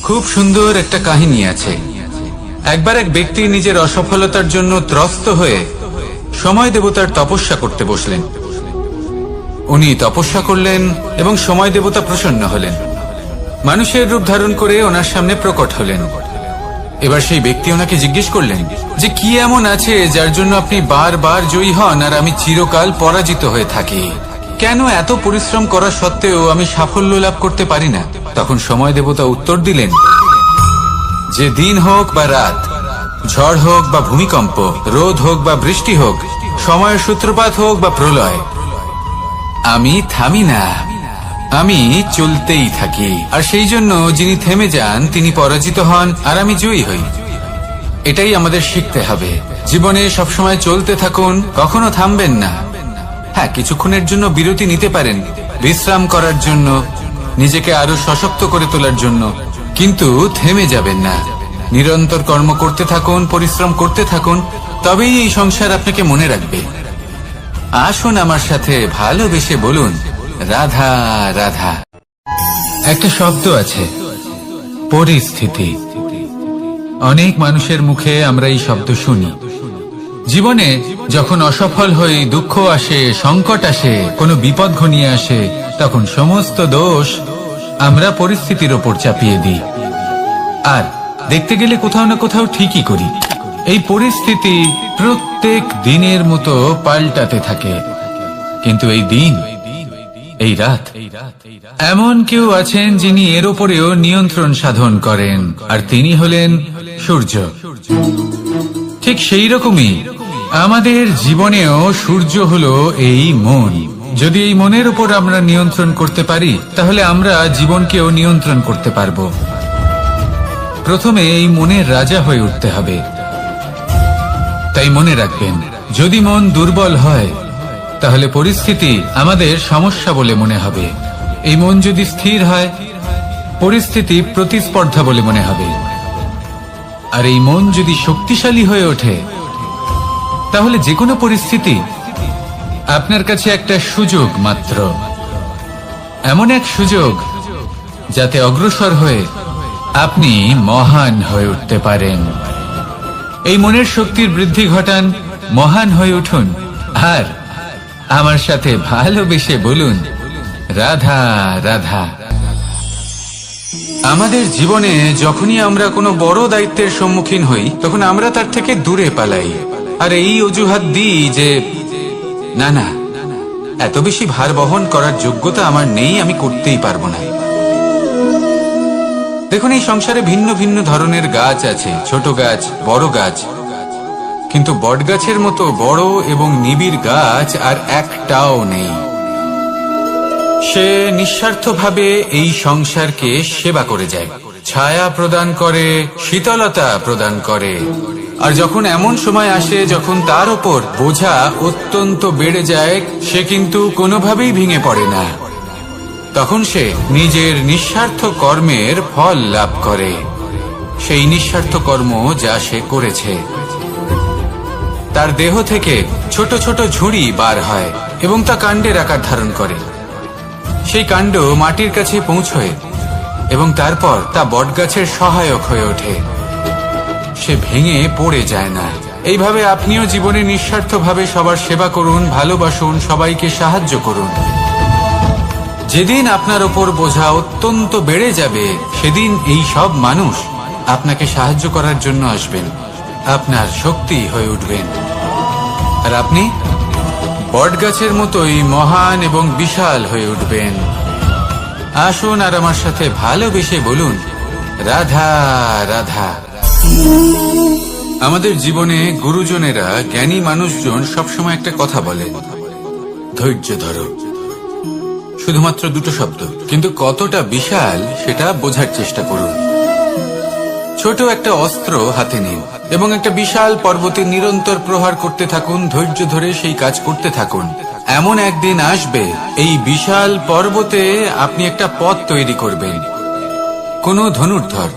খুব সুন্দর একটা কাহিনী আছে। একবার এক ব্যক্তি নিজের অসফলতার জন্য ত্রস্ত হয়ে সময় দেবতার তপস্যা করতে বসলেন। উনি তপস্যা করলেন এবং সময় দেবতা প্রসন্ন হলেন, মানুষের রূপ ধারণ করে ওনার সামনে প্রকট হলেন। এবার সেই ব্যক্তি ওনাকে জিজ্ঞেস করলেন যে কি এমন আছে যার জন্য আপনি বারবার জয়ী হন আর আমি চিরকাল পরাজিত হয়ে থাকি? কেন এত পরিশ্রম করা সত্ত্বেও আমি সাফল্য লাভ করতে পারি না? তখন সময় দেবতা উত্তর দিলেন যে দিন হোক বা রাত, ঝড় হোক বা ভূমিকম্প, রোদ হোক বা বৃষ্টি হোক, সময়ের সূত্রপাত হোক বা প্রলয়, আমি থামি না, আমি চলতেই থাকি। আর সেই জন্য যিনি থেমে যান তিনি পরাজিত হন আর আমি জয়ী হই। এটাই আমাদের শিখতে হবে। জীবনে সবসময় চলতে থাকুন, কখনো থামবেন না। হ্যাঁ, কিছুক্ষণের জন্য বিরতি নিতে পারেন, বিশ্রাম করার জন্য, নিজেকে আরো সশক্ত করে তোলার জন্য, কিন্তু থেমে যাবেন না। নিরন্তর কর্ম করতে থাকুন, পরিশ্রম করতে থাকুন, তবেই এই সংসার আপনাকে মনে রাখবে। আসুন আমার সাথে ভালোবেসে বলুন রাধা রাধা। একটা শব্দ আছে, পরিস্থিতি। অনেক মানুষের মুখে আমরা এই শব্দ শুনি। জীবনে যখন অসফল হই, দুঃখ আসে, সংকট আসে, কোনো বিপদ ঘনিয়ে আসে, তখন সমস্ত দোষ আমরা পরিস্থিতির ওপর চাপিয়ে দিই। আর দেখতে গেলে কোথাও না কোথাও ঠিকই করি। এই পরিস্থিতি প্রত্যেক দিনের মতো পাল্টাতে থাকে, কিন্তু এই দিন, এই রাত, এমন কেউ আছেন যিনি এর ওপরেও নিয়ন্ত্রণ সাধন করেন, আর তিনি হলেন সূর্য। ঠিক সেই রকমই আমাদের জীবনেও সূর্য হলো এই মন। যদি এই মনের উপর আমরা নিয়ন্ত্রণ করতে পারি, তাহলে আমরা জীবনকেও নিয়ন্ত্রণ করতে পারবো। প্রথমে এই মনের রাজা হয়ে উঠতে হবে। তাই মনে রাখবেন, যদি মন দুর্বল হয় তাহলে পরিস্থিতি আমাদের সমস্যা বলে মনে হবে। এই মন যদি স্থির হয়, পরিস্থিতি প্রতিস্পর্ধা বলে মনে হবে। আর এই মন যদি শক্তিশালী হয়ে ওঠে, তাহলে যে কোনো পরিস্থিতি আপনার কাছে একটা সুযোগ মাত্র। এমন এক সুযোগ যাতে অগ্রসর হয়ে আপনি মহান হয়ে উঠতে পারেন। এই মনের শক্তির বৃদ্ধি ঘটান, মহান হয়ে উঠুন, আর আমার সাথে ভালোবেসে বলুন রাধা রাধা। আমাদের জীবনে যখনই আমরা কোনো বড় দায়িত্বের সম্মুখীন হই, তখন আমরা তার থেকে দূরে পালাই আর এই অজুহাত দিই যে না না, এত বেশি ভার বহন করার যোগ্যতা আমার নেই, আমি করতেই পারবো না। দেখুন, এই সংসারে ভিন্ন ভিন্ন ধরনের গাছ আছে, ছোট গাছ, বড় গাছ, কিন্তু বট গাছের মতো বড় এবং নিবিড় গাছ আর একটাও নেই। সে নিঃস্বার্থভাবে এই সংসারকে সেবা করে যায়, ছায়া প্রদান করে, শীতলতা প্রদান করে। আর যখন এমন সময় আসে যখন তার ওপর বোঝা অত্যন্ত বেড়ে যায়, সে কিন্তু কোনোভাবেই ভেঙে পড়ে না। তখন সে নিজের নিঃস্বার্থ কর্মের ফল লাভ করে, সেই নিঃস্বার্থ কর্ম যা সে করেছে। তার দেহ থেকে ছোট ছোট ঝুড়ি বার হয় এবং তা কাণ্ডের আকার ধারণ করে। সেই কাণ্ড মাটির কাছে পৌঁছয় এবং তারপর তা বটগাছের সহায়ক হয়ে ওঠে। সে ভেঙে পড়ে যায় না। এইভাবে আপনিও জীবনে নিঃস্বার্থভাবে সবার সেবা করুন, ভালোবাসুন, সবাইকে সাহায্য করুন। যেদিন আপনার ওপর বোঝা অত্যন্ত বেড়ে যাবে, সেদিন এই সব মানুষ আপনাকে সাহায্য করার জন্য আসবেন, আপনার শক্তি হয়ে উঠবেন, আর আপনি বটগাছের মতোই মহান এবং বিশাল হয়ে উঠবেন। আসুন আর আমার সাথে ভালোবেসে বলুন রাধা রাধা। আমাদের জীবনে গুরুজনেরা, জ্ঞানী মানুষজন সবসময় একটা কথা বলেন, ধৈর্য ধরো। শুধুমাত্র দুটো শব্দ, কিন্তু কতটা বিশাল সেটা বোঝার চেষ্টা করুন। ছোট একটা অস্ত্র হাতে নিন এবং একটা বিশাল পর্বতে নিরন্তর প্রহার করতে থাকুন, ধৈর্য ধরে সেই কাজ করতে থাকুন। এমন একদিন আসবে, এই বিশাল পর্বতে আপনি একটা পথ তৈরি করবেন। কোনো ধনুর্ধর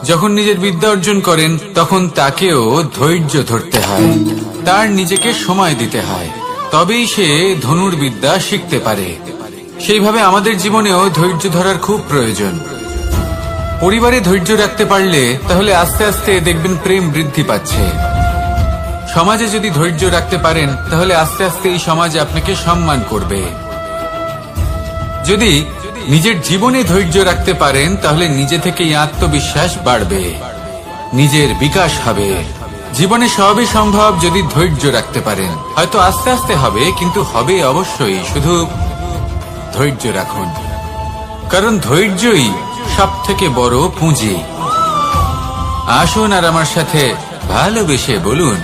যখন নিজের বিদ্যা অর্জন করেন, তখন তাকেও ধৈর্য ধরতে হয়, তার নিজেকে সময় দিতে হয়, তবেই সে ধনুর্বিদ্যা শিখতে পারে। সেইভাবে আমাদের জীবনেও ধৈর্য ধরার খুব প্রয়োজন। পরিবারে ধৈর্য রাখতে পারলে তাহলে আস্তে আস্তে দেখবেন প্রেম বৃদ্ধি পাচ্ছে। সমাজে যদি ধৈর্য রাখতে পারেন তাহলে আস্তে আস্তে এই সমাজ আপনাকে সম্মান করবে। যদি নিজের জীবনে ধৈর্য রাখতে পারেন তাহলে নিজে থেকেই আত্মবিশ্বাস বাড়বে, নিজের বিকাশ হবে। জীবনে সবই সম্ভব যদি ধৈর্য রাখতে পারেন। হয়তো আস্তে আস্তে হবে, কিন্তু হবে অবশ্যই। শুধু ধৈর্য রাখুন, কারণ ধৈর্যই সব থেকে বড় পুঁজি। আসুন আর আমার সাথে ভালোবেসে বলুন,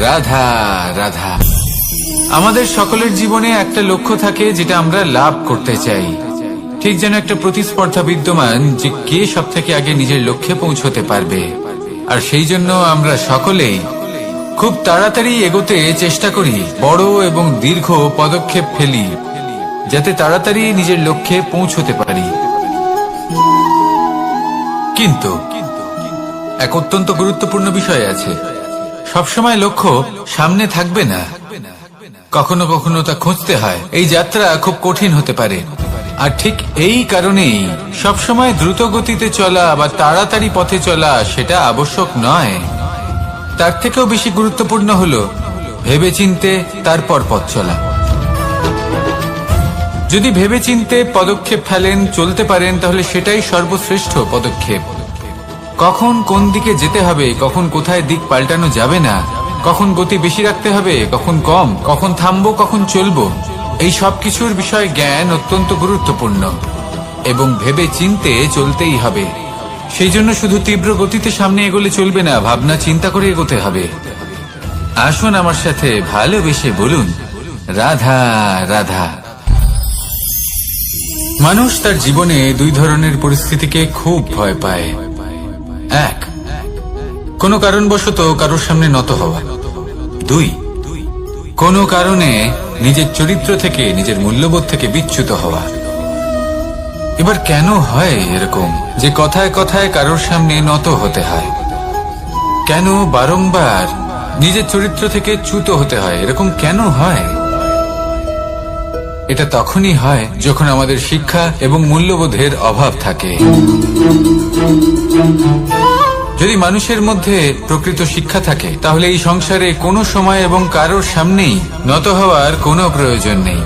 রাধা রাধা। আমাদের সকলের জীবনে একটা লক্ষ্য থাকে যেটা আমরা লাভ করতে চাই। ঠিক যেন একটা প্রতিস্পর্ধা বিদ্যমান যে কে সব থেকে আগে নিজের লক্ষ্যে পৌঁছতে পারবে। আর সেই জন্য আমরা সকলেই খুব তাড়াতাড়ি এগোতে চেষ্টা করি, বড় এবং দীর্ঘ পদক্ষেপ ফেলি যাতে তাড়াতাড়ি নিজের লক্ষ্যে পৌঁছতে পারি। কিন্তু এক অত্যন্ত গুরুত্বপূর্ণ বিষয় আছে, সবসময় লক্ষ্য সামনে থাকবে না, কখনো কখনো তা খুঁজতে হয়। এই যাত্রা খুব কঠিন হতে পারে। আর ঠিক এই কারণেই সবসময় দ্রুত গতিতে চলা বা তাড়াতাড়ি পথে চলা সেটা আবশ্যক নয়। তার থেকেও বেশি গুরুত্বপূর্ণ হলো ভেবেচিন্তে তারপর পথ চলা। যদি ভেবেচিন্তে পদক্ষেপ ফেলেন, চলতে পারেন, তাহলে সেটাই সর্বশ্রেষ্ঠ পদক্ষেপ। কখন কোন দিকে যেতে হবে, কখন কোথায় দিক পাল্টানো যাবে না, কখন গতি বেশি রাখতে হবে, কখন কম, কখন থামবো, কখন চলবো, এই সব কিছুর বিষয়ে জ্ঞান অত্যন্ত গুরুত্বপূর্ণ এবং ভেবে চিন্তে চলতেই হবে। সেই জন্য শুধু তীব্র গতিতে সামনে এগোলে চলবে না, ভাবনা চিন্তা করে এগোতে হবে। আসুন আমার সাথে ভালোবেসে বলুন, রাধা রাধা। মানুষ তার জীবনে দুই ধরনের পরিস্থিতিকে খুব ভয় পায়। এক, কোনো কারণবশত কারোর সামনে নত হওয়া। দুই, কোনো কারণে নিজের চরিত্র থেকে, নিজের মূল্যবোধ থেকে বিচ্যুত হওয়া। এবার কেন হয় এরকম যে কথায় কথায় কারোর সামনে নত হতে হয়? কেন বারংবার নিজের চরিত্র থেকে চ্যুত হতে হয়? এরকম কেন হয়? এটা তখনই হয় যখন আমাদের শিক্ষা এবং মূল্যবোধের অভাব থাকে। যদি মানুষের মধ্যে প্রকৃত শিক্ষা থাকে তাহলে এই সংসারে কোনো সময় এবং কারোর সামনেই নত হওয়ার কোনো প্রয়োজন নেই।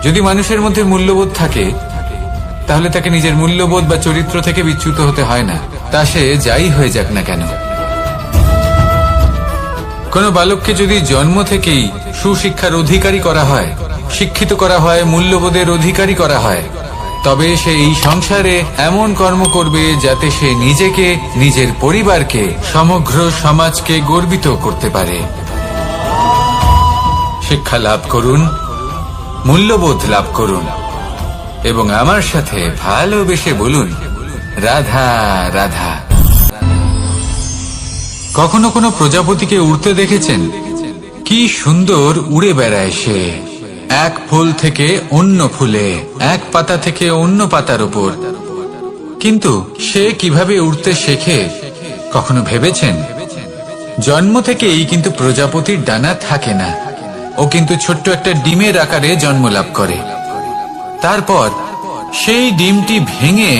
যদি মানুষের মধ্যে মূল্যবোধ থাকে তাহলে তাকে নিজের মূল্যবোধ বা চরিত্র থেকে বিচ্যুত হতে হয় না, তা সে যাই হয়ে যাক না কেন। কোনো বালককে যদি জন্ম থেকেই সুশিক্ষার অধিকারী করা হয়, শিক্ষিত করা হয়, মূল্যবোধের অধিকারী করা হয়, তবে সে এই সংসারে এমন কর্ম করবে যাতে সে নিজেকে, নিজের পরিবারকে, সমগ্র সমাজকে গর্বিত করতে পারে। শিক্ষা লাভ করুন, মূল্যবোধ লাভ করুন এবং আমার সাথে ভালোবেসে বলুন, রাধা রাধা। কখনো কোনো প্রজাপতিকে উড়তে দেখেছেন? কি সুন্দর উড়ে বেড়ায় সে, এক ফুল থেকে অন্য ফুলে, এক পাতা থেকে অন্য পাতার উপর। কিন্তু সে কিভাবে উড়তে শেখে কখনো ভেবেছেন? জন্ম থেকেই কিন্তু প্রজাপতির ডানা থাকে না, ও কিন্তু ছোট্ট একটা ডিমের আকারে জন্ম লাভ করে। তারপর সেই ডিমটি ভেঙে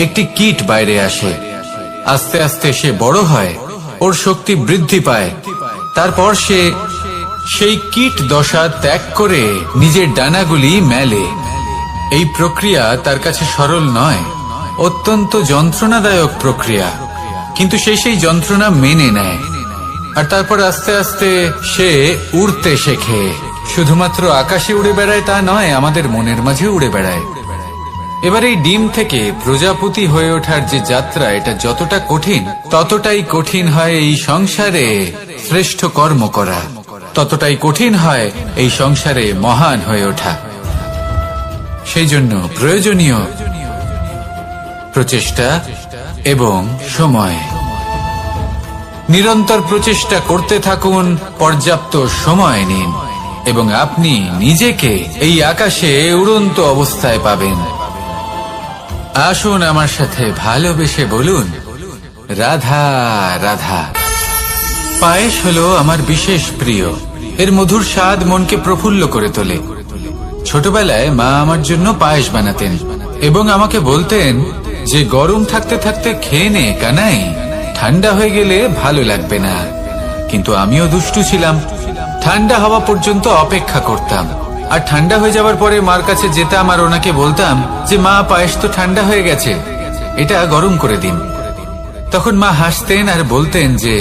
একটি কীট বাইরে আসে। আস্তে আস্তে সে বড় হয়, ওর শক্তি বৃদ্ধি পায়। তারপর সে সেই কীট দশা ত্যাগ করে নিজের ডানাগুলি মেলে। এই প্রক্রিয়া তার কাছে সরল নয়, অত্যন্ত যন্ত্রণাদায়ক প্রক্রিয়া, কিন্তু সে সেই যন্ত্রণা মেনে নেয়। আর তারপর আস্তে আস্তে সে উড়তে শেখে। শুধুমাত্র আকাশে উড়ে বেড়ায় তা নয়, আমাদের মনের মাঝে উড়ে বেড়ায়। এবার এই ডিম থেকে প্রজাপতি হয়ে ওঠার যে যাত্রা, এটা যতটা কঠিন ততটাই কঠিন হয় এই সংসারে শ্রেষ্ঠ কর্ম করা, ততটাই কঠিন হয় এই সংসারে মহান হয়ে ওঠা। সেই জন্য প্রয়োজনীয় প্রচেষ্টা এবং সময়। নিরন্তর প্রচেষ্টা করতে থাকুন, পর্যাপ্ত সময় নিন এবং আপনি নিজেকে এই আকাশে উড়ন্ত অবস্থায় পাবেন। আসুন আমার সাথে ভালোবেসে বলুন, রাধা রাধা। পায়েস হলো আমার বিশেষ প্রিয়। এর মধুর স্বাদ মনকে প্রফুল্ল করে তোলে। ছোটবেলায় মা আমার জন্য পায়েস বানাতেন। এবং আমাকে বলতেন যে গরম থাকতে থাকতে খেয়ে নে কানাই, ঠান্ডা হয়ে গেলে ভালো লাগবে না। কিন্তু আমিও দুষ্টু ছিলাম, ঠান্ডা হওয়া পর্যন্ত অপেক্ষা করতাম, আর ঠান্ডা হয়ে যাওয়ার পরে মার কাছে যেতাম আর ওনাকে বলতাম যে মা, পায়েস তো ঠান্ডা হয়ে গেছে, এটা গরম করে দিন। তখন মা হাসতেন আর বলতেন যে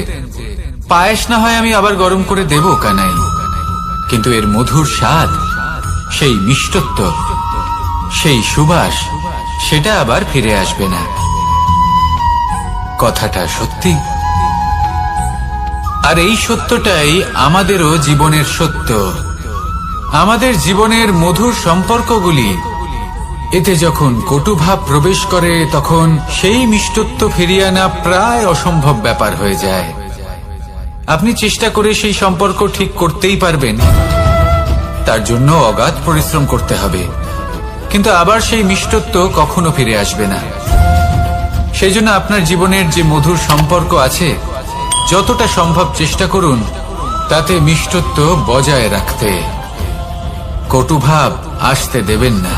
পায়েস না হয় আমি আবার গরম করে দেব কানাই, কিন্তু এর মধুর স্বাদ, সেই মিষ্টত্ব, সেই সুবাস, সেটা আবার ফিরে আসবে না। কথাটা সত্যি, আর এই সত্যটাই আমাদেরও জীবনের সত্য। আমাদের জীবনের মধুর সম্পর্কগুলি, এতে যখন কটুভাব প্রবেশ করে তখন সেই মিষ্টত্ব ফিরিয়ে আনা প্রায় অসম্ভব ব্যাপার হয়ে যায়। আপনি চেষ্টা করে সেই সম্পর্ক ঠিক করতেই পারবেন, তার জন্য অগাধ পরিশ্রম করতে হবে, কিন্তু আবার সেই মিষ্টত্ব কখনো ফিরে আসবে না। সেই জন্য আপনার জীবনের যে মধুর সম্পর্ক আছে, যতটা সম্ভব চেষ্টা করুন তাতে মিষ্টত্ব বজায় রাখতে। কটুভাব আসতে দেবেন না।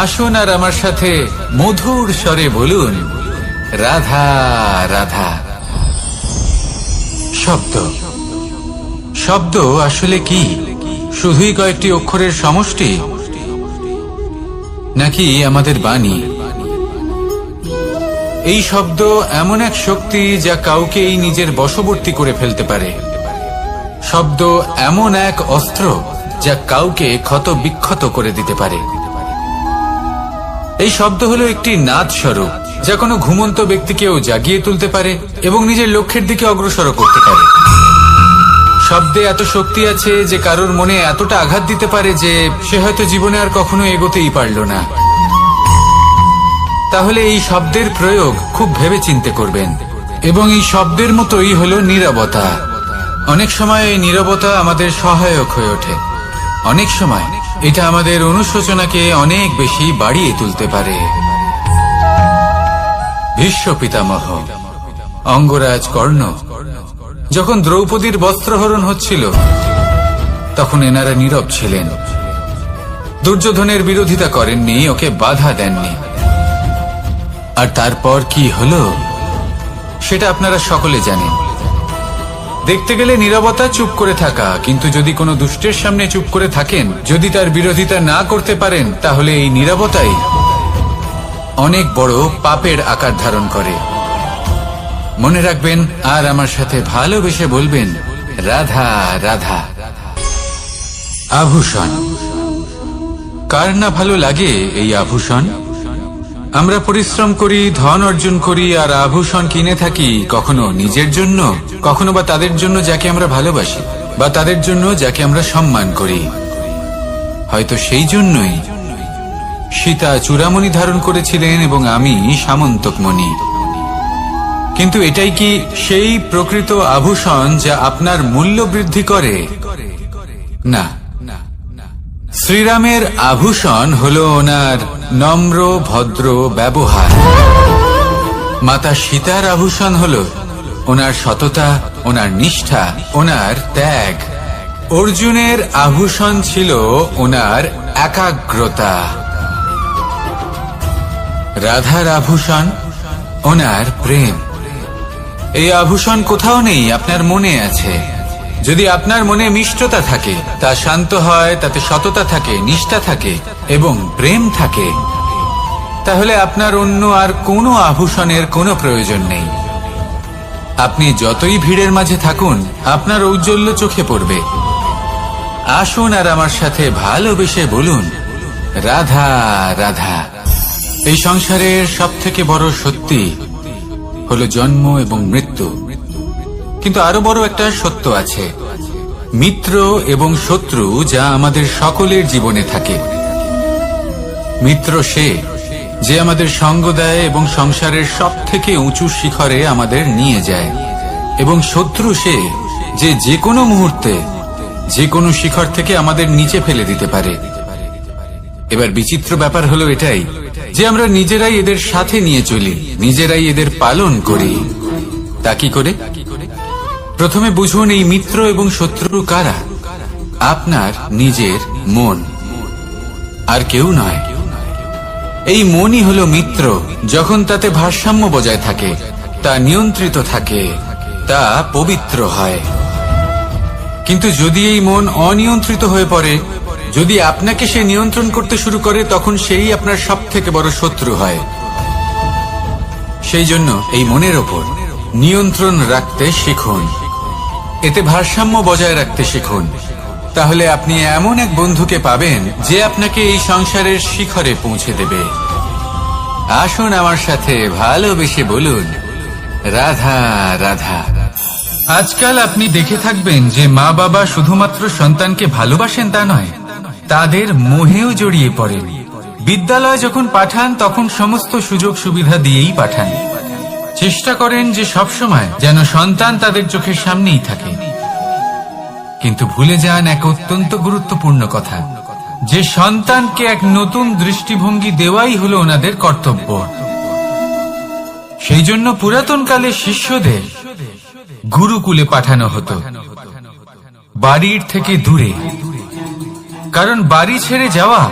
আসুন আর আমার সাথে মধুর স্বরে বলুন, রাধা রাধা। শব্দ, শব্দ আসলে কি? শুধুই কয়েকটি অক্ষরের সমষ্টি, নাকি আমাদের বাণী? এই শব্দ এমন এক শক্তি যা কাউকেই নিজের বশবর্তী করে ফেলতে পারে। শব্দ এমন এক অস্ত্র যা কাউকে ক্ষত বিক্ষত করে দিতে পারে। এই শব্দ হলো একটি নাদ স্বরূপ, যা কোনো ঘুমন্ত ব্যক্তিকেও জাগিয়ে তুলতে পারে এবং নিজের লক্ষ্যের দিকে অগ্রসর করতে পারে। শব্দে এত শক্তি আছে যে কারোর মনে এতটা আঘাত দিতে পারে যে সে হয়তো জীবনে আর কখনো এগোতেই পারল না। তাহলে এই শব্দের প্রয়োগ খুব ভেবে চিন্তে করবেন। এবং এই শব্দের মতোই হলো নীরবতা। অনেক সময় এই নীরবতা আমাদের সহায়ক হয়ে ওঠে, অনেক সময় এটা আমাদের অনুশোচনাকে অনেক বেশি বাড়িয়ে তুলতে পারে। ভীষ্ম পিতামহ, অঙ্গরাজ কর্ণ, যখন দ্রৌপদীর বস্ত্রহরণ হচ্ছিল তখন এনারা নীরব ছিলেন। দুর্যোধনের বিরোধিতা করেননি, ওকে বাধা দেননি। আর তারপর কি হলো সেটা আপনারা সকলে জানেন। দেখতে গেলে নীরবতা চুপ করে থাকা, কিন্তু যদি কোনো দুষ্টের সামনে চুপ করে থাকেন, যদি তার বিরোধিতা না করতে পারেন, তাহলে এই নীরবতাই অনেক বড় পাপের আকার ধারণ করে। মনে রাখবেন আর আমার সাথে ভালোবেসে বলবেন, রাধা রাধা। আভূষণ, কার না ভালো লাগে এই আভূষণ? আমরা পরিশ্রম করি, ধন অর্জন করি, আর আভূষণ কিনে থাকি, কখনো নিজের জন্য, কখনো বা তাদের জন্য যাকে আমরা ভালোবাসি, বা তাদের জন্য যাকে আমরা সম্মান করি। হয়তো সেই জন্যই সীতা চূড়ামণি ধারণ করেছিলেন এবং আমি সামন্তকমণি। কিন্তু এটাই কি সেই প্রকৃত আভূষণ যা আপনার মূল্য বৃদ্ধি করে? না। শ্রীরামের আভূষণ হলো ওনার নম্র ভদ্র ব্যবহার। মাতা সীতার আভূষণ হলো ওনার সততা, ওনার নিষ্ঠা, ওনার ত্যাগ। অর্জুনের আভূষণ ছিল ওনার একাগ্রতা। রাধার আভূষণ ওনার প্রেম। এই আভূষণ কোথাও নেই, আপনার মনে আছে। যদি আপনার মনে মিষ্টতা থাকে, তা শান্ত হয়, তাতে সততা থাকে, নিষ্ঠা থাকে এবং প্রেম থাকে, তাহলে আপনার অন্য আর কোনো আভূষণের কোনো প্রয়োজন নেই। আপনি যতই ভিড়ের মাঝে থাকুন, আপনার ঔজ্জ্বল্য চোখে পড়বে। আসুন আর আমার সাথে ভালোবেসে বলুন, রাধা রাধা। এই সংসারের সব থেকে বড় সত্যি হলো জন্ম এবং মৃত্যু, কিন্তু আরো বড় একটা সত্য আছে, মিত্র এবং শত্রু, যা আমাদের সকলের জীবনে থাকে। মিত্র সে যে আমাদের সঙ্গ দেয় এবং সংসারের সব থেকে উঁচু শিখরে আমাদের নিয়ে যায়, এবং শত্রু সে যে যে কোনো মুহূর্তে যে কোনো শিখর থেকে আমাদের নিচে ফেলে দিতে পারে। এবার বিচিত্র ব্যাপার হলো এটাই যে আমরা নিজেরাই এদের সাথে নিয়ে চলি, নিজেরাই এদের পালন করি। তা কি করে? প্রথমে বুঝুন এই মিত্র এবং শত্রু কারা। আপনার নিজের মন, আর কেউ নয়। এই মনই হলো মিত্র। যখন তাতে ভারসাম্য বজায় থাকে, তা নিয়ন্ত্রিত থাকে, তা পবিত্র হয়। কিন্তু যদি এই মন অনিয়ন্ত্রিত হয়ে পড়ে, যদি আপনাকে সে নিয়ন্ত্রণ করতে শুরু করে, তখন সেই আপনার সবথেকে বড় শত্রু হয়। সেই জন্য এই মনের ওপর নিয়ন্ত্রণ রাখতে শিখুন, এতে ভারসাম্য বজায় রাখতে শিখুন। তাহলে আপনি এমন এক বন্ধুকে পাবেন যে আপনাকে এই সংসারের শিখরে পৌঁছে দেবে। আসুন আমার সাথে ভালোবেসে বলুন, রাধা রাধা। আজকাল আপনি দেখে থাকবেন যে মা বাবা শুধুমাত্র সন্তানকে ভালোবাসেন তা নয়, তাদের মোহেও জড়িয়ে পড়েন। বিদ্যালয় যখন পাঠান তখন সমস্ত সুযোগ সুবিধা দিয়েই পাঠান। চেষ্টা করেন যে সবসময় যেন সন্তান তাদের চোখের সামনেই থাকে। কিন্তু ভুলে যান এক অত্যন্ত গুরুত্বপূর্ণ কথা, যে সন্তানকে এক নতুন দৃষ্টিভঙ্গি দেওয়াই হলো ওনাদের কর্তব্য। সেই জন্য পুরাতন কালে শিষ্যদের গুরুকুলে পাঠানো হতো, বাড়ির থেকে দূরে। কারণ বাড়ি ছেড়ে যাওয়া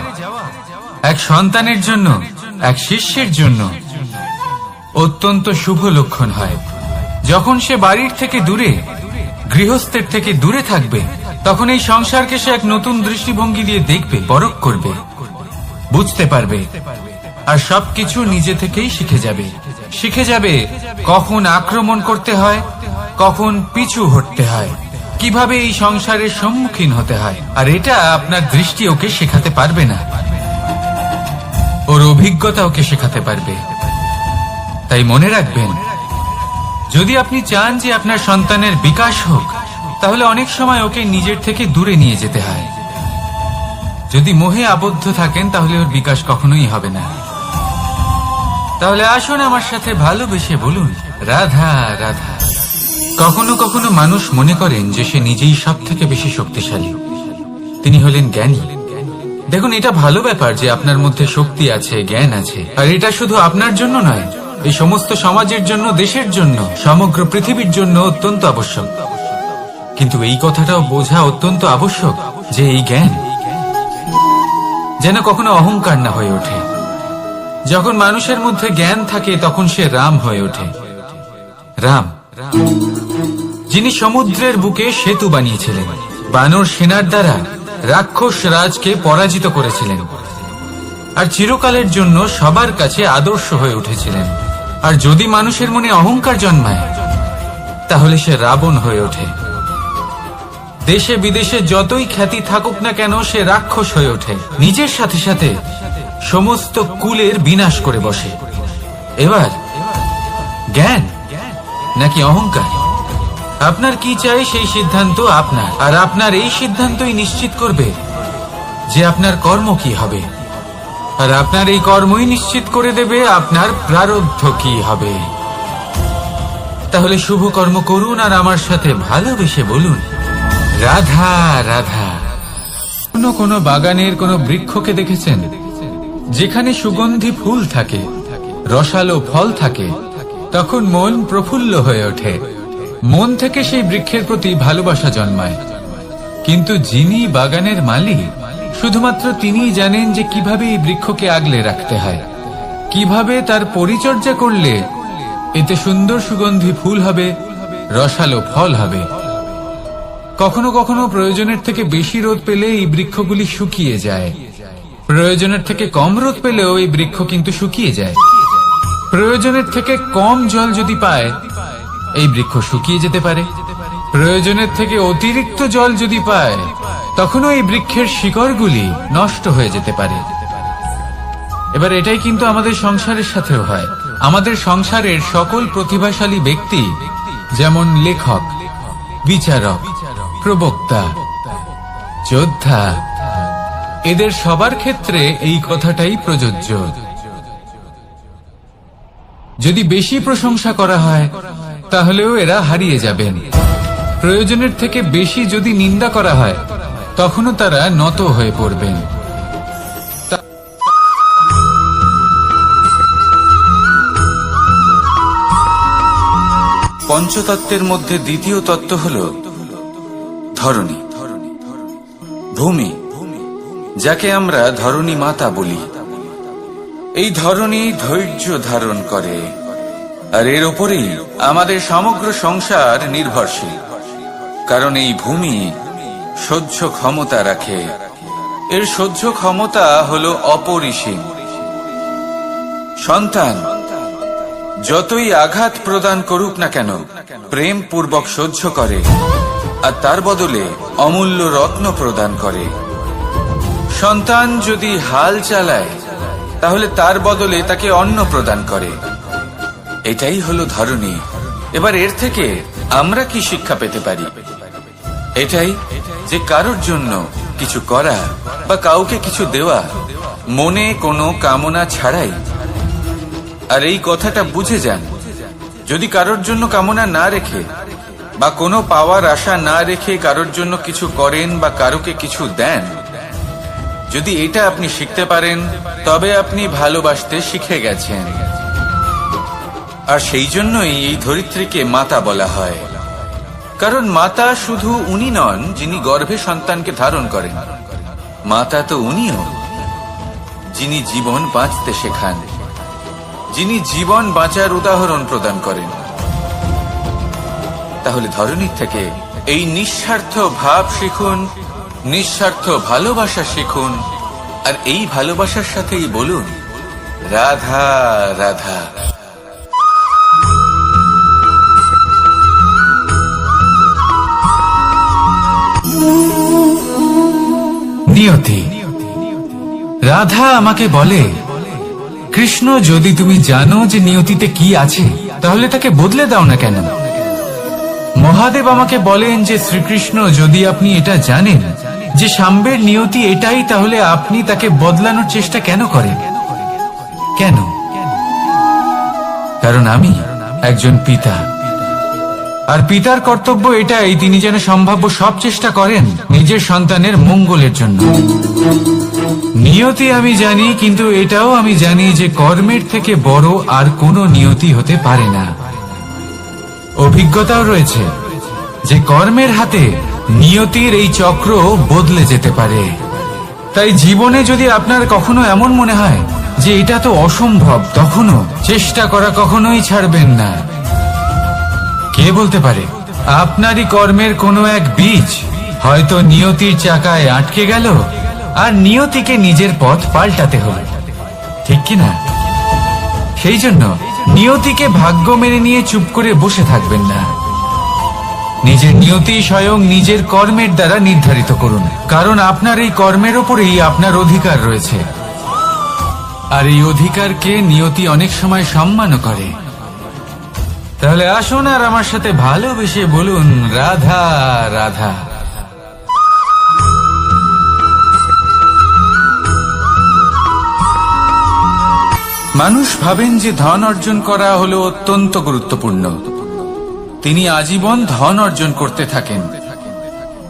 এক সন্তানের জন্য, এক শিষ্যের জন্য অত্যন্ত শুভ লক্ষণ হয়। যখন সে বাড়ির থেকে দূরে, গৃহস্থের থেকে দূরে থাকবে, তখন এই সংসারকে সে এক নতুন দৃষ্টিভঙ্গি দিয়ে দেখবে, পরখ করবে, বুঝতে পারবে, আর সবকিছু নিজে থেকেই শিখে যাবে কখন আক্রমণ করতে হয়, কখন পিছু হটতে হয়, কিভাবে এই সংসারের সম্মুখীন হতে হয়। আর এটা আপনার দৃষ্টি ওকে শেখাতে পারবে না, ওর অভিজ্ঞতা ওকে শেখাতে পারবে। তাই মনে রাখবেন, যদি আপনি চান যে আপনার সন্তানের বিকাশ হোক, তাহলে অনেক সময় ওকে নিজের থেকে দূরে নিয়ে যেতে হয়। যদি মোহে আবদ্ধ থাকেন, তাহলে ওর বিকাশ কখনোই হবে না। তাহলে আসুন আমার সাথে ভালোবেসে বলুন, রাধা রাধা। কখনো কখনো মানুষ মনে করেন যে সে নিজেই সব থেকে বেশি শক্তিশালী, তিনি হলেন জ্ঞানী। দেখুন, এটা ভালো ব্যাপার যে আপনার মধ্যে শক্তি আছে, জ্ঞান আছে, আর এটা শুধু আপনার জন্য নয়, এই সমস্ত সমাজের জন্য, দেশের জন্য, সমগ্র পৃথিবীর জন্য অত্যন্ত আবশ্যক। কিন্তু এই কথাটাও বোঝা অত্যন্ত আবশ্যক যে এই জ্ঞান যেন কখনো অহংকার না হয়ে ওঠে। যখন মানুষের মধ্যে জ্ঞান থাকে, তখন সে রাম হয়ে ওঠে। রাম, যিনি সমুদ্রের বুকে সেতু বানিয়েছিলেন, বানর সেনার দ্বারা রাক্ষস রাজকে পরাজিত করেছিলেন, আর চিরকালের জন্য সবার কাছে আদর্শ হয়ে উঠেছিলেন। আর যদি মানুষের মনে অহংকার জন্মায়, তাহলে সে রাবণ হয়ে ওঠে। দেশে বিদেশে যতই খ্যাতি থাকুক না কেন, সে রাক্ষস হয়ে ওঠে, নিজের সাথে সাথে সমস্ত কুলের বিনাশ করে বসে। এবার জ্ঞান নাকি অহংকার, আপনার কি চাই সেই সিদ্ধান্ত আপনার, আর আপনার এই সিদ্ধান্তই নিশ্চিত করবে যে আপনার কর্ম কি হবে, আর আপনার এই কর্মই নিশ্চিত করে দেবে আপনার প্রারব্ধ কি হবে। তাহলে শুভ কর্ম করুন আর আমার সাথে ভালোবেসে বলুন, রাধা রাধা। কোনো বাগানের কোনো বৃক্ষকে দেখেছেন যেখানে সুগন্ধি ফুল থাকে, রসালো ফল থাকে, তখন মন প্রফুল্ল হয়ে ওঠে, মন থেকে সেই বৃক্ষের প্রতি ভালোবাসা জন্মায়। কিন্তু যিনি বাগানের মালিক, শুধুমাত্র তিনিই জানেন যে কিভাবে এই বৃক্ষকে আগলে রাখতে হয়, কিভাবে তার পরিচর্যা করলে এতে সুন্দর সুগন্ধি ফুল হবে, রসালো ফল হবে। কখনো কখনো প্রয়োজনের থেকে বেশি রোদ পেলে এই বৃক্ষগুলি শুকিয়ে যায়, প্রয়োজনের থেকে কম রোদ পেলেও এই বৃক্ষ কিন্তু শুকিয়ে যায়। প্রয়োজনের থেকে কম জল যদি পায়, এই বৃক্ষ শুকিয়ে যেতে পারে। প্রয়োজনের থেকে অতিরিক্ত জল যদি পায়, তখনও এই বৃক্ষের শিকড়গুলি নষ্ট হয়ে যেতে পারে। এবার এটাই কিন্তু আমাদের সংসারের সাথেও হয়। আমাদের সংসারের সকল প্রতিভাশালী ব্যক্তি, যেমন লেখক, বিচারক, প্রবক্তা, যোদ্ধা, এদের সবার ক্ষেত্রে এই কথাটাই প্রযোজ্য। যদি বেশি প্রশংসা করা হয়, তাহলেও এরা হারিয়ে যাবেন। প্রয়োজনের থেকে বেশি যদি নিন্দা করা হয়, তখনও তারা নত হয়ে পড়বেন। পঞ্চতত্ত্বের মধ্যে দ্বিতীয় তত্ত্ব হল ধরণী, ভূমি, যাকে আমরা ধরণী মাতা বলি। এই ধরনী ধৈর্য ধারণ করে, আর এর ওপরেই আমাদের সমগ্র সংসার নির্ভরশীল। কারণ এই ভূমি সহ্য ক্ষমতা রাখে, এর সহ্য ক্ষমতা হলো অপরিসীম। সন্তান যতই আঘাত প্রদান করুক না কেন, প্রেম পূর্বক সহ্য করে, আর তার বদলে অমূল্য রত্ন প্রদান করে। সন্তান যদি হাল চালায়, তাহলে তার বদলে তাকে অন্ন প্রদান করে। এটাই হলো ধরনী। এবার এর থেকে আমরা কি শিক্ষা পেতে পারি? এটাই যে কারোর জন্য কিছু করা বা কাউকে কিছু দেওয়া মনে কোনো কামনা ছাড়াই। আর এই কথাটা বুঝে যান, যদি কারোর জন্য কামনা না রেখে বা কোনো পাওয়ার আশা না রেখে কারোর জন্য কিছু করেন বা কারোকে কিছু দেন, যদি এটা আপনি শিখতে পারেন, তবে আপনি ভালোবাসতে শিখে গেছেন। আর সেই জন্যই এই ধরিত্রীকে মাতা বলা হয়। কারণ মাতা শুধু উনি নন যিনি গর্ভে সন্তানকে ধারণ করেন, মাতা তো উনিও যিনি জীবন বাঁচতে শেখান, যিনি জীবন বাঁচার উদাহরণ প্রদান করেন। তাহলে ধরনীর থেকে এই নিঃস্বার্থ ভাব শিখুন, নিঃস্বার্থ ভালোবাসা শিখুন, আর এই ভালোবাসার সাথেই বলুন রাধা রাধা। নিয়তি। রাধা আমাকে বলে, কৃষ্ণ, যদি তুমি জানো যে নিয়তিতে কি আছে, তাহলে তাকে বদলে দাও না কেন? মহাদেব আমাকে বলেন যে শ্রীকৃষ্ণ, যদি আপনি এটা জানেন যে সাম্বের নিয়তি এটাই, তাহলে আপনি তাকে বদলানোর চেষ্টা কেন করেন? কেন? কারণ আমি একজন পিতা, আর পিতার কর্তব্য এটাই, তিনি যেন সম্ভাব্য সব চেষ্টা করেন নিজের সন্তানের মঙ্গলের জন্য। নিয়তি আমি জানি, কিন্তু এটাও আমি জানি যে কর্মের থেকে বড় আর কোনো নিয়তি হতে পারে না। অভিজ্ঞতাও রয়েছে যে কর্মের হাতে নিয়তির এই চক্র বদলে যেতে পারে। তাই জীবনে যদি আপনার কখনো এমন মনে হয় যে এটা তো অসম্ভব, তখনও চেষ্টা করা কখনোই ছাড়বেন না। কে বলতে পারে আপনারই কর্মের কোনো এক বীজ হয়তো নিয়তির চাকায় আটকে গেল, আর নিয়তিকে নিজের পথ পাল্টাতে হলো, ঠিক কিনা? সেই জন্য নিয়তিকে ভাগ্য মেনে নিয়ে চুপ করে বসে থাকবেন না। নিজের নিয়তি স্বয়ং নিজের কর্মের দ্বারা নির্ধারিত করুন, কারণ আপনার এই কর্মের ওপরেই আপনার অধিকার রয়েছে। আর এই অধিকারকে নিয়তি অনেক সময় সম্মানও করে। তাহলে আসুন আর আমার সাথে ভালোবেসে বলুন রাধা রাধা। মানুষ ভাবেন যে ধন অর্জন করা হলো অত্যন্ত গুরুত্বপূর্ণ। তিনি আজীবন ধন অর্জন করতে থাকেন,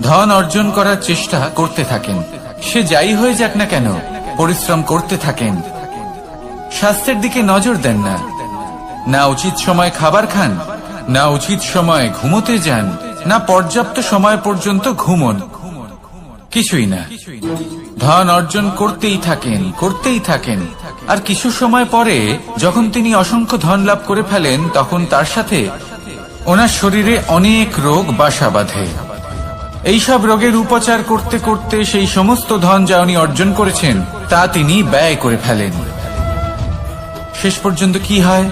ধন অর্জন করার চেষ্টা করতে থাকেন। সে যাই হয়ে যাক না কেন, পরিশ্রম করতে থাকেন। স্বাস্থ্যের দিকে নজর দেন না, না উচিত সময় খাবার খান, না উচিত সময় ঘুমোতে যান, না পর্যাপ্ত সময় পর্যন্ত ঘুমন, কিছুই না। ধন অর্জন করতেই থাকেন, করতেই থাকেন। আর কিছু সময় পরে যখন তিনি অসংখ্য ধন লাভ করে ফেলেন, তখন তার সাথে ওনার শরীরে অনেক রোগ বাসা বাঁধে। এইসব রোগের উপচার করতে করতে সেই সমস্ত ধন যা উনি অর্জন করেছেন তা তিনি ব্যয় করে ফেলেন। শেষ পর্যন্ত কি হয়?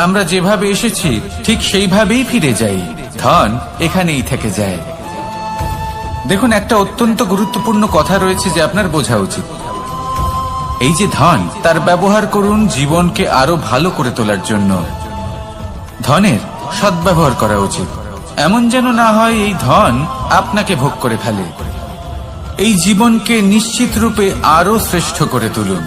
আমরা যেভাবে এসেছি ঠিক সেইভাবেই ফিরে যাই, ধন এখানেই থেকে যায়। দেখুন, একটা অত্যন্ত গুরুত্বপূর্ণ কথা রয়েছে যে আপনার বোঝা উচিত। এই যে ধন, তার ব্যবহার করুন জীবনকে আরো ভালো করে তোলার জন্য। ধনের সদ্ব্যবহার করা উচিত, এমন যেন না হয় এই ধন আপনাকে ভোগ করে ফেলে। এই জীবনকে নিশ্চিত রূপে আরো শ্রেষ্ঠ করে তুলুন।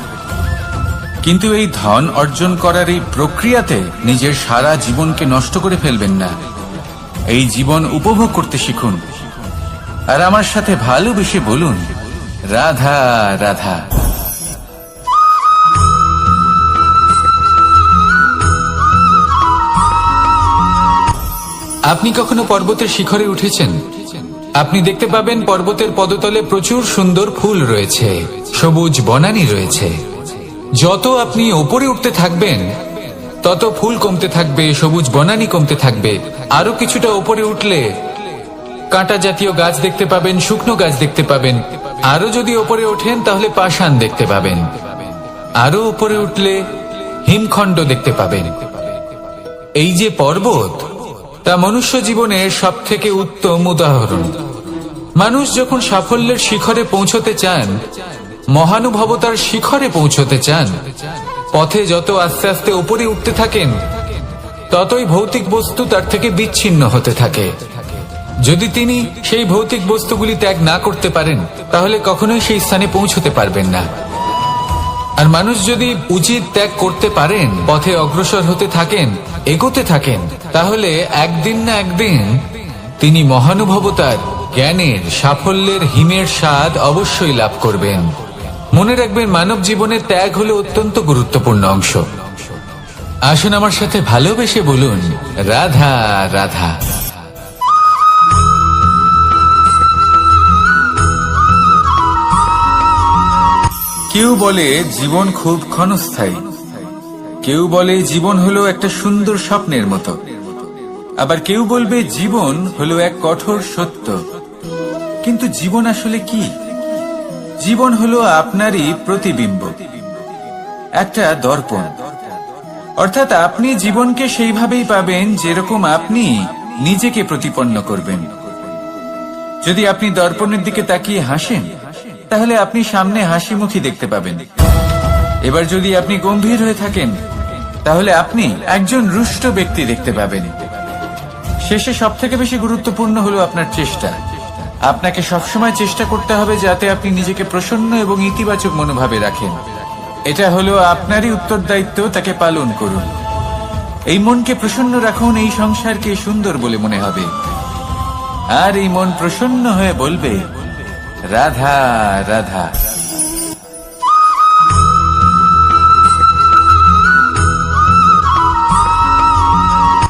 কিন্তু এই ধন অর্জন করার এই প্রক্রিয়াতে নিজের সারা জীবনকে নষ্ট করে ফেলবেন না। এই জীবন উপভোগ করতে শিখুন, আর আমার সাথে ভালোবেসে বলুন রাধা রাধা। আপনি কখনো পর্বতের শিখরে উঠেছেন? আপনি দেখতে পাবেন পর্বতের পদতলে প্রচুর সুন্দর ফুল রয়েছে, সবুজ বনানী রয়েছে। যত আপনি উপরে উঠতে থাকবেন তত ফুল কমতে থাকবে, সবুজ বনানী কমতে থাকবে। আরো কিছুটা উপরে উঠলে কাঁটা জাতীয় গাছ দেখতে পাবেন, শুকনো গাছ দেখতে পাবেন। আরো যদি উপরে ওঠেন তাহলে পাষাণ দেখতে পাবেন। আরো উপরে উঠলে হিমখণ্ড দেখতে পাবেন। এই যে পর্বত, তা মনুষ্য জীবনের সব থেকে উত্তম উদাহরণ। মানুষ যখন সাফল্যের শিখরে পৌঁছতে চান, মহানুভবতার শিখরে পৌঁছতে চান, পথে যত আস্তে আস্তে উপরে উঠতে থাকেন ততই ভৌতিক বস্তু তার থেকে বিচ্ছিন্ন হতে থাকে। যদি তিনি সেই ভৌতিক বস্তুগুলি ত্যাগ না করতে পারেন তাহলে কখনোই সেই স্থানে পৌঁছতে পারবেন না। আর মানুষ যদি উচিত ত্যাগ করতে পারেন, পথে অগ্রসর হতে থাকেন, এগোতে থাকেন, তাহলে একদিন না একদিন তিনি মহানুভবতার, জ্ঞানের, সাফল্যের হিমের স্বাদ অবশ্যই লাভ করবেন। মনে রাখবেন, মানব জীবনের ত্যাগ হলো অত্যন্ত গুরুত্বপূর্ণ অংশ। আসুন আমার সাথে ভালোবেসে বলুন, রাধা রাধা। কেউ বলে জীবন খুব ক্ষণস্থায়ী, কেউ বলে জীবন হলো একটা সুন্দর স্বপ্নের মতো, আবার কেউ বলবে জীবন হলো এক কঠোর সত্য। কিন্তু জীবন আসলে কি? জীবন হলো আপনারই প্রতিবিম্ব, একটা দর্পণ। অর্থাৎ আপনি জীবনকে সেইভাবেই পাবেন যেরকম আপনি নিজেকে প্রতিপন্ন করবেন। যদি আপনি দর্পণের দিকে তাকিয়ে হাসেন তাহলে আপনি সামনে হাসি মুখী দেখতে পাবেন। এবার যদি আপনি গম্ভীর হয়ে থাকেন তাহলে আপনি একজন রুষ্ট ব্যক্তি দেখতে পাবেন। শেষে সবথেকে বেশি গুরুত্বপূর্ণ হলো আপনার চেষ্টা। আপনাকে সবসময় চেষ্টা করতে হবে যাতে আপনি নিজেকে প্রসন্ন এবং ইতিবাচক মনোভাবে রাখেন। এটা হলো আপনারই উত্তরদায়িত্ব, তাকে পালন করুন। এই মনকে প্রসন্ন রাখুন, এই সংসারকে সুন্দর বলে মনে হবে। আর এই মন প্রসন্ন হয়ে বলবে, রাধা রাধা।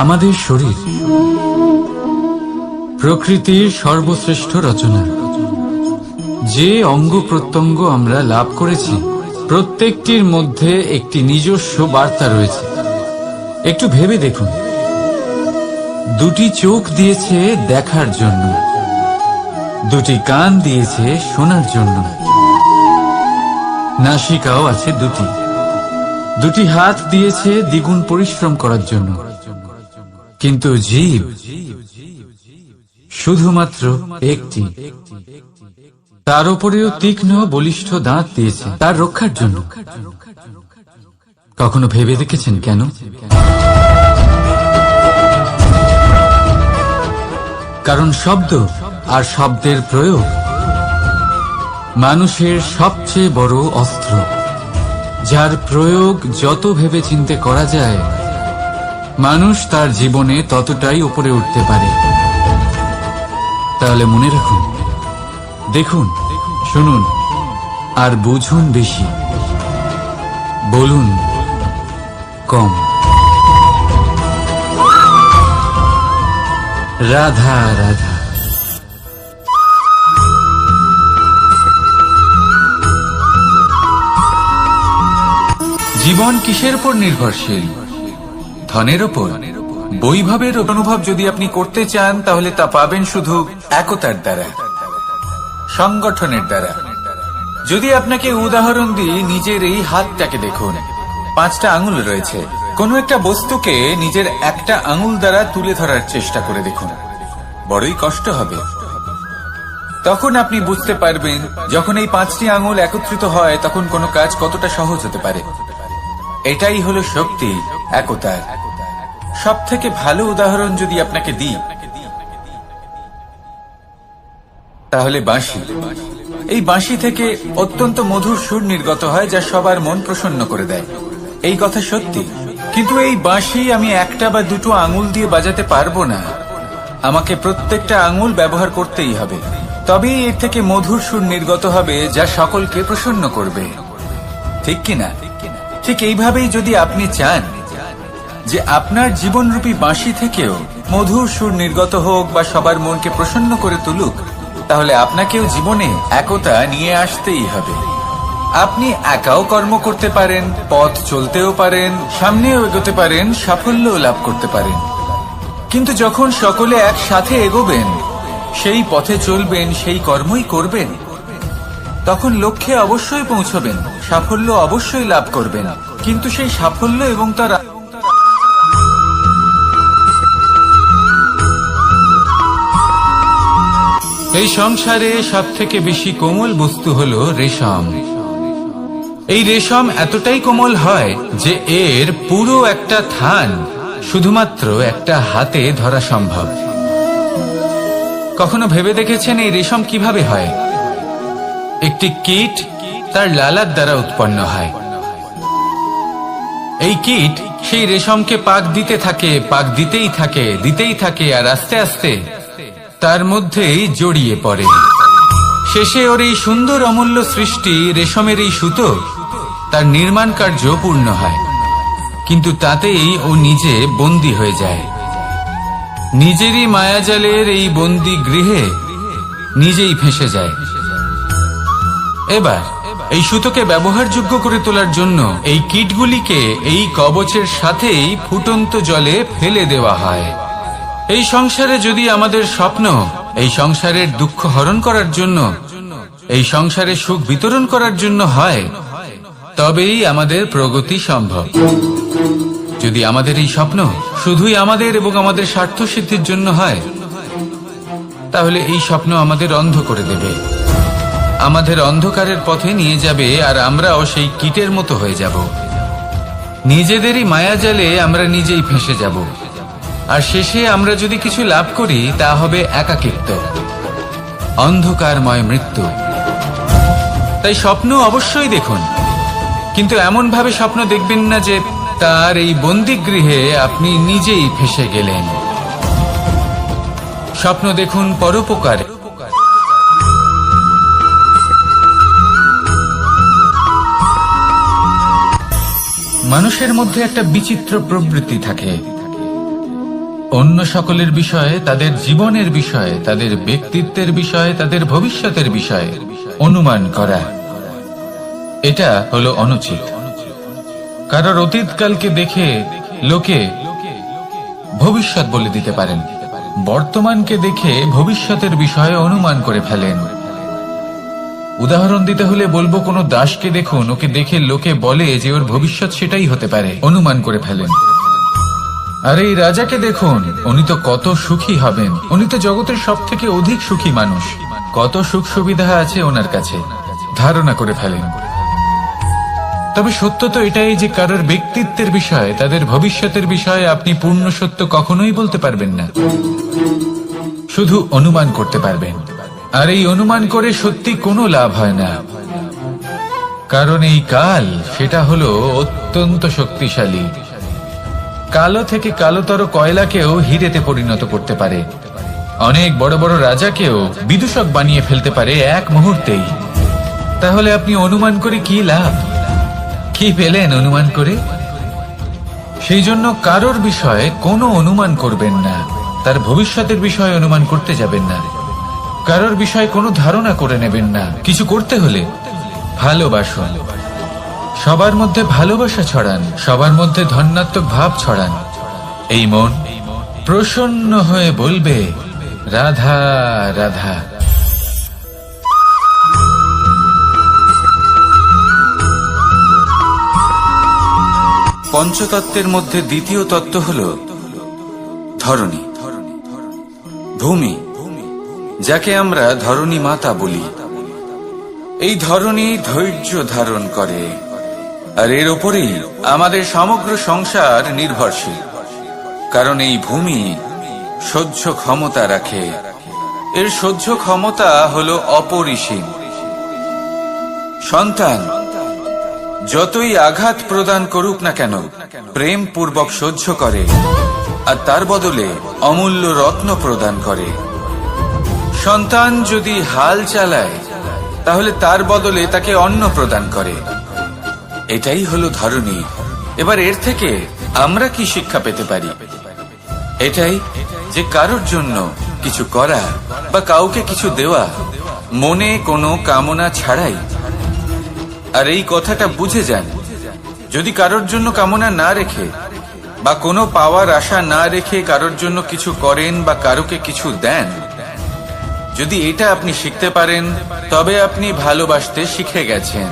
আমাদের শরীর প্রকৃতির সর্বশ্রেষ্ঠ রচনা। যে অঙ্গ প্রত্যঙ্গ আমরা লাভ করেছি প্রত্যেকটির মধ্যে একটি নিজস্ব বার্তা রয়েছে। একটু ভেবে দেখুন, দুটি চোখ দিয়েছে দেখার জন্য, দুটি কান দিয়েছে শোনার জন্য, নাসিকাও আছে দুটি, দুটি হাত দিয়েছে দ্বিগুণ পরিশ্রম করার জন্য। কিন্তু জীব শুধুমাত্র একটি। তার উপরেও তীক্ষ্ণ বলিষ্ঠ দাঁত দিয়েছে তার রক্ষার জন্য। কখনো ভেবে দেখেছেন কেন? কারণ শব্দ আর শব্দের প্রয়োগ মানুষের সবচেয়ে বড় অস্ত্র, যার প্রয়োগ যত ভেবে চিন্তে করা যায় মানুষ তার জীবনে ততটাই উপরে উঠতে পারে। তাহলে মনে রাখুন, দেখুন, শুনুন আর বুঝুন বেশি, বলুন কম। রাধা রাধা। জীবন কিসের উপর নির্ভরশীল? ধনের ওপর? বৈভবের অনুভব যদি আপনি করতে চান তাহলে তা পাবেন শুধু একতার দ্বারা, সংগঠনের দ্বারা। যদি আপনাকে উদাহরণ দিই, নিজের এই হাতটাকে দেখুন, 5টা আঙুল রয়েছে। কোনো একটা বস্তুকে নিজের একটা আঙুল দ্বারা তুলে ধরার চেষ্টা করে দেখুন, বড়ই কষ্ট হবে। তখন আপনি বুঝতে পারবেন যখন এই 5টি আঙুল একত্রিত হয় তখন কোনো কাজ কতটা সহজ হতে পারে। এটাই হলো শক্তি, একতার। সব থেকে ভালো উদাহরণ যদি আপনাকে দিই তাহলে বাঁশি। এই বাঁশি থেকে অত্যন্ত মধুর সুর নির্গত হয় যা সবার মন প্রসন্ন করে দেয়। এই কথা সত্যি। কিন্তু এই বাঁশি আমি একটা বা দুটো আঙুল দিয়ে বাজাতে পারবো না। আমাকে প্রত্যেকটা আঙুল ব্যবহার করতেই হবে, তবেই এর থেকে মধুর সুর নির্গত হবে যা সকলকে প্রসন্ন করবে। ঠিক কিনা? ঠিক এইভাবেই যদি আপনি চান যে আপনার জীবনরূপী বাঁশি থেকেও মধুর সুর নির্গত হোক বা সবার মনকে প্রসন্ন করে তুলুক, তাহলে আপনাকেও জীবনে একতা নিয়ে আসতেই হবে। আপনি একাও কর্ম করতে পারেন, পথ চলতেও পারেন, সামনেও এগোতে পারেন, সাফল্যও লাভ করতে পারেন। কিন্তু যখন সকলে একসাথে এগোবেন, সেই পথে চলবেন, সেই কর্মই করবেন, তখন লক্ষ্যে অবশ্যই পৌঁছবেন, সাফল্য অবশ্যই লাভ করবেন। কিন্তু সেই সাফল্য এবং তার এই সংসারে সবথেকে বেশি কোমল বস্তু হলো রেশম। এই রেশম এতটাই কোমল হয় যে এর পুরো একটা থান শুধুমাত্র একটা হাতে ধরা সম্ভব। কখনো ভেবে দেখেছেন এই রেশম কিভাবে হয়? একটি কীট তার লালার দ্বারা উৎপন্ন হয়। এই কীট সেই রেশমকে পাক দিতে থাকে, পাক দিতেই থাকে, আর আস্তে আস্তে তার মধ্যেই জড়িয়ে পড়ে। শেষে ওর এই সুন্দর অমূল্য সৃষ্টি রেশমের এই সুতো, তার নির্মাণ কার্য পূর্ণ হয়। কিন্তু তাতেই ও নিজে বন্দী হয়ে যায়। নিজেরই মায়াজালের এই বন্দী গৃহে নিজেই ফেঁসে যায়। এবার এই সুতোকে ব্যবহারযোগ্য করে তোলার জন্য এই কীটগুলিকে এই কবচের সাথেই ফুটন্ত জলে ফেলে দেওয়া হয়। এই সংসারে যদি আমাদের স্বপ্ন এই সংসারের দুঃখ হরণ করার জন্য, এই সংসারে সুখ বিতরণ করার জন্য হয়, তবেই আমাদের প্রগতি সম্ভব। যদি আমাদের এই স্বপ্ন শুধুই আমাদের এবং আমাদের স্বার্থ সিদ্ধির জন্য হয়, তাহলে এই স্বপ্ন আমাদের অন্ধ করে দেবে, আমাদের অন্ধকারের পথে নিয়ে যাবে, আর আমরাও সেই কীটের মতো হয়ে যাব। নিজেদেরই মায়াজালে আমরা নিজেই ফেঁসে যাব, আর শেষে আমরা যদি কিছু লাভ করি তা হবে একাকিত্ব, অন্ধকারময় মৃত্যু। তাই স্বপ্ন অবশ্যই দেখুন, কিন্তু এমন ভাবে স্বপ্ন দেখবেন না যে তার এই বন্দিগৃহে আপনি নিজেই ফেঁসে গেলেন। স্বপ্ন দেখুন পরোপকারে। মানুষের মধ্যে একটা বিচিত্র প্রবৃত্তি থাকে, অন্য সকলের বিষয়ে, তাদের জীবনের বিষয়ে, তাদের ব্যক্তিত্বের বিষয়ে, তাদের ভবিষ্যতের বিষয়ে অনুমান করা। এটা হলো অনুচিত। কারোর অতীতকালকে দেখে লোকে ভবিষ্যৎ বলে দিতে পারেন, বর্তমানকে দেখে ভবিষ্যতের বিষয়ে অনুমান করে ফেলেন। উদাহরণ দিতে হলে বলবো, কোনো দাসকে দেখুন, ওকে দেখে লোকে বলে যে ওর ভবিষ্যৎ সেটাই হতে পারে, অনুমান করে ফেলেন। আর এই রাজাকে দেখুন, উনি তো কত সুখী হবেন, উনি তো জগতের সব থেকে অধিক সুখী মানুষ, কত সুখ সুবিধা আছে ওনার কাছে, ধারণা করে ফেলেন। তবে সত্য তো এটাই যে কারোর ব্যক্তিত্বের বিষয়ে, তাদের ভবিষ্যতের বিষয়ে আপনি পূর্ণ সত্য কখনোই বলতে পারবেন না, শুধু অনুমান করতে পারবেন। আর এই অনুমান করে সত্যি কোনো লাভ হয় না, কারণ এই কাল সেটা হলো অত্যন্ত শক্তিশালী। কালো থেকে কালোতর কয়লাকেও হীরেতে পরিণত করতে পারে, অনেক বড় বড় রাজাকেও বিদূষক বানিয়ে ফেলতে পারে এক মুহূর্তেই। তাহলে আপনি অনুমান করে কি লাভ? কি পেলেন অনুমান করে? সেই জন্য কারোর বিষয়ে কোনো অনুমান করবেন না, তার ভবিষ্যতের বিষয়ে অনুমান করতে যাবেন না, কারোর বিষয়ে কোনো ধারণা করে নেবেন না। কিছু করতে হলে ভালোবাসুন, সবার মধ্যে ভালোবাসা ছড়ান, সবার মধ্যে ধন্যাত্মক ভাব ছড়ান। এই মন প্রসন্ন হয়ে বলবে রাধা রাধা। পঞ্চতত্ত্বের মধ্যে দ্বিতীয় তত্ত্ব হল ধরণী, ভূমি, যাকে আমরা ধরণী মাতা বলি। এই ধরণী ধৈর্য ধারণ করে, আর এর ওপরেই আমাদের সমগ্র সংসার নির্ভরশীল। কারণ এই ভূমি সহ্য ক্ষমতা রাখে, এর সহ্য ক্ষমতা হলো অপরিসীম। সন্তান যতই আঘাত প্রদান করুক না কেন, প্রেম পূর্বক সহ্য করে, আর তার বদলে অমূল্য রত্ন প্রদান করে। সন্তান যদি হাল চালায়, তাহলে তার বদলে তাকে অন্ন প্রদান করে। এটাই হলো ধরণী। এবার এর থেকে আমরা কি শিক্ষা পেতে পারি? এটাই যে কারোর জন্য কিছু করা বা কাউকে কিছু দেওয়া মনে কোনো কামনা ছাড়াই, আর এই কথাটা বুঝে যান, যদি কারোর জন্য কামনা না রেখে বা কোনো পাওয়ার আশা না রেখে কারোর জন্য কিছু করেন বা কারোকে কিছু দেন, যদি এটা আপনি শিখতে পারেন, তবে আপনি ভালোবাসতে শিখে গেছেন।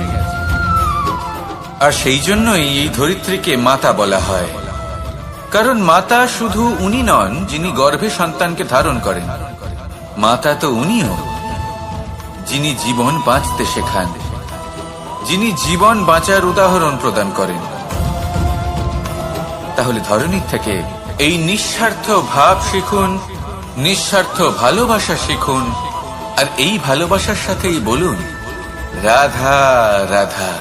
আর সেই জন্যই এই ধরিত্রীকে মাতা বলা হয়, কারণ মাতা শুধু উনি নন যিনি গর্ভে সন্তানকে ধারণ করেন, মাতা তো উনিও যিনি জীবন বাঁচতে শেখান, যিনি জীবন বাঁচার উদাহরণ প্রদান করেন। তাহলে ধরনীর থেকে এই নিঃস্বার্থ ভাব শিখুন, নিঃস্বার্থ ভালোবাসা শিখুন, আর এই ভালোবাসার সাথেই বলুন রাধা রাধা।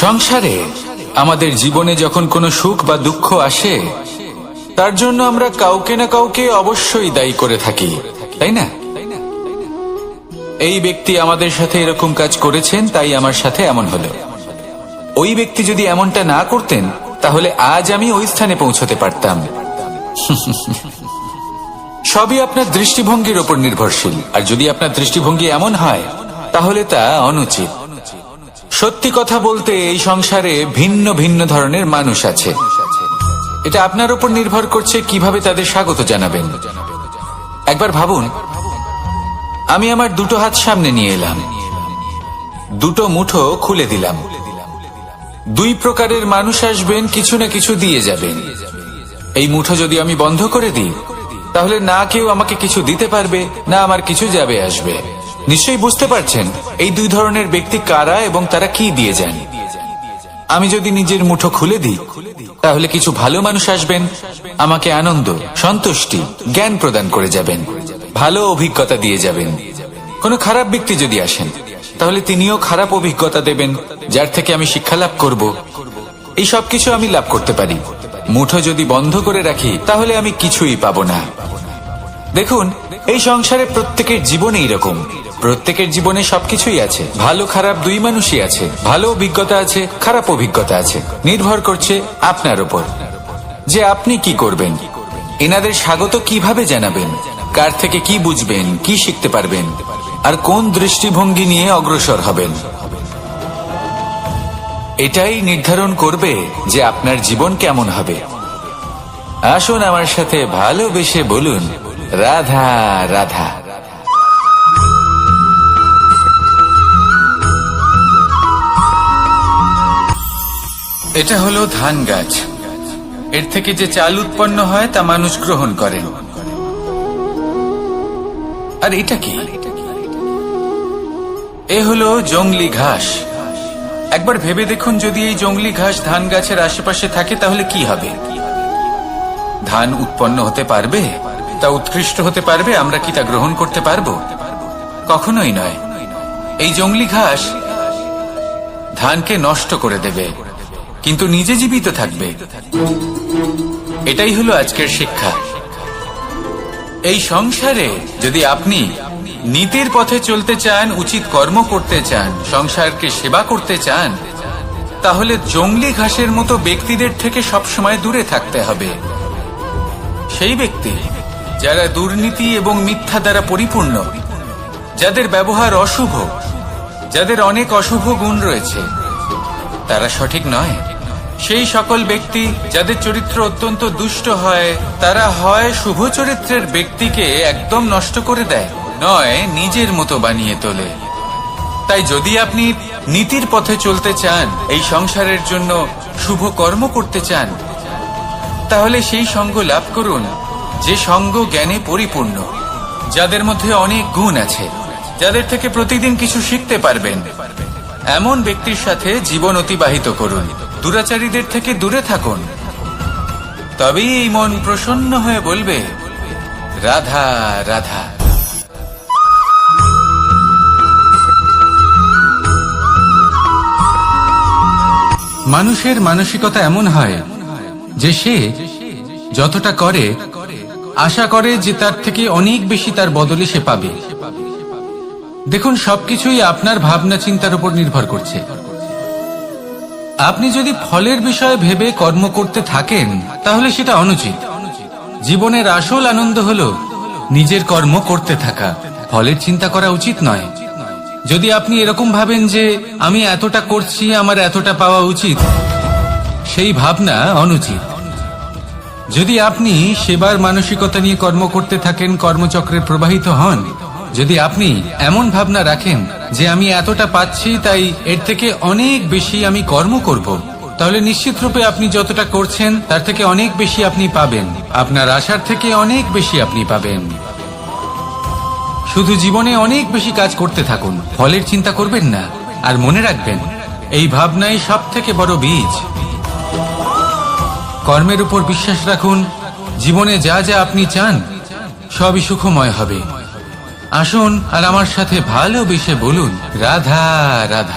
সংসারে আমাদের জীবনে যখন কোনো সুখ বা দুঃখ আসে, তার জন্য আমরা কাউকে না কাউকে অবশ্যই দায়ী করে থাকি, তাই না? এই ব্যক্তি আমাদের সাথে এরকম কাজ করেছেন, তাই আমার সাথে এমন হলো। ওই ব্যক্তি যদি এমনটা না করতেন, তাহলে আজ আমি ওই স্থানে পৌঁছতে পারতাম। সবই আপনার দৃষ্টিভঙ্গির উপর নির্ভরশীল, আর যদি আপনার দৃষ্টিভঙ্গি এমন হয়, তাহলে তা অনুচিত। সত্যি কথা বলতে এই সংসারে ভিন্ন ভিন্ন ধরনের মানুষ আছে। এটা আপনার উপর নির্ভর করছে কিভাবে তাদের স্বাগত জানাবেন। একবার ভাবুন, আমি আমার দুটো হাত সামনে নিয়ে এলাম, দুটো মুঠো খুলে দিলাম। দুই প্রকারের মানুষ আসবেন, কিছু না কিছু দিয়ে যাবেন। এই মুঠো যদি আমি বন্ধ করে দিই, তাহলে না কেউ আমাকে কিছু দিতে পারবে, না আমার কিছু যাবে আসবে। নিশ্চয়ই বুঝতে পারছেন এই দুই ধরনের ব্যক্তি কারা এবং তারা কি দিয়ে যান। আমি যদি নিজের মুঠো খুলে দিই, তাহলে কিছু ভালো মানুষ আসবেন, আমাকে আনন্দ, সন্তুষ্টি, জ্ঞান প্রদান করে যাবেন, ভালো অভিজ্ঞতা দিয়ে যাবেন। কোনো খারাপ ব্যক্তি যদি আসেন, তাহলে তিনিও খারাপ অভিজ্ঞতা দেবেন, যার থেকে আমি শিক্ষা লাভ করব। এই সব কিছু আমি লাভ করতে পারি। মুঠো যদি বন্ধ করে রাখি, তাহলে আমি কিছুই পাবো না। দেখুন, এই সংসারে প্রত্যেকের জীবনে এরকম, প্রত্যেকের জীবনে সবকিছুই আছে, ভালো খারাপ দুই মানুষই আছে, ভালো অভিজ্ঞতা আছে, খারাপ অভিজ্ঞতা আছে। নির্ভর করছে আপনার উপর যে আপনি কি করবেন, এনাদের স্বাগত কিভাবে জানাবেন, কার থেকে কি বুঝবেন, কি শিখতে পারবেন, আর কোন দৃষ্টিভঙ্গি নিয়ে অগ্রসর হবেন। এটাই নির্ধারণ করবে যে আপনার জীবন কেমন হবে। আসুন আমার সাথে ভালোবেসে বলুন রাধা রাধা। এটা হলো ধান গাছ। এর থেকে যে চাল উৎপন্ন হয় তা মানুষ গ্রহণ করেন। আর এটা কি? এ হলো জংলি ঘাস। একবার ভেবে দেখুন, যদি এই জংলি ঘাস ধান গাছের আশেপাশে থাকে, তাহলে কি হবে? ধান উৎপন্ন হতে পারবে? তা উৎকৃষ্ট হতে পারবে? আমরা কি তা গ্রহণ করতে পারবো? কখনোই নয়। এই জংলি ঘাস ধানকে নষ্ট করে দেবে, কিন্তু নিজে জীবিত থাকবে। এটাই হলো আজকের শিক্ষা। এই সংসারে যদি আপনি নীতির পথে চলতে চান, উচিত কর্ম করতে চান, সংসারকে সেবা করতে চান, তাহলে জংলি ঘাসের মতো ব্যক্তিদের থেকে সবসময় দূরে থাকতে হবে। সেই ব্যক্তি যারা দুর্নীতি এবং মিথ্যা দ্বারা পরিপূর্ণ, যাদের ব্যবহার অশুভ, যাদের অনেক অশুভ গুণ রয়েছে, তারা সঠিক নয়। সেই সকল ব্যক্তি যাদের চরিত্র অত্যন্ত দুষ্ট হয়, তারা হয় শুভ চরিত্রের ব্যক্তিকে একদম নষ্ট করে দেয়, নয় নিজের মতো বানিয়ে তোলে। তাই যদি আপনি নীতির পথে চলতে চান, এই সংসারের জন্য শুভ কর্ম করতে চান, তাহলে সেই সঙ্গ লাভ করুন যে সঙ্গ জ্ঞানে পরিপূর্ণ, যাদের মধ্যে অনেক গুণ আছে, যাদের থেকে প্রতিদিন কিছু শিখতে পারবেন। এমন ব্যক্তির সাথে জীবন অতিবাহিত করুন। দুরাচারীদের থেকে দূরে থাকুন। তবেই এই মন প্রসন্ন হয়ে বলবে রাধা রাধা। মানুষের মানসিকতা এমন হয় যে সে যতটা করে আশা করে যে তার থেকে অনেক বেশি তার বদলে সে পাবে। দেখুন, সবকিছুই আপনার ভাবনা চিন্তার উপর নির্ভর করছে। আপনি যদি ফলের বিষয়ে ভেবে কর্ম করতে থাকেন, তাহলে সেটা অনুচিত। জীবনের আসল আনন্দ হলো নিজের কর্ম করতে থাকা। ফলের চিন্তা করা উচিত নয়। যদি আপনি এরকম ভাবেন যে আমি এতটা করছি, আমার এতটা পাওয়া উচিত, সেই ভাবনা অনুচিত। যদি আপনি সেবার মানসিকতা নিয়ে কর্ম করতে থাকেন, কর্মচক্রে প্রবাহিত হন, যদি আপনি এমন ভাবনা রাখেন যে আমি এতটা পাচ্ছি, তাই এর থেকে অনেক বেশি আমি কর্ম করব, তাহলে নিশ্চিত রূপে আপনি যতটা করছেন তার থেকে অনেক বেশি আপনি পাবেন। আপনার আশার থেকে অনেক বেশি আপনি পাবেন। শুধু জীবনে অনেক বেশি কাজ করতে থাকুন, ফলের চিন্তা করবেন না। আর মনে রাখবেন, এই ভাবনাই সব থেকে বড় বীজ। কর্মের উপর বিশ্বাস রাখুন। জীবনে যা যা আপনি চান সবই সুখময় হবে। আসুন আর আমার সাথে ভালোবেসে বলুন, রাধা রাধা।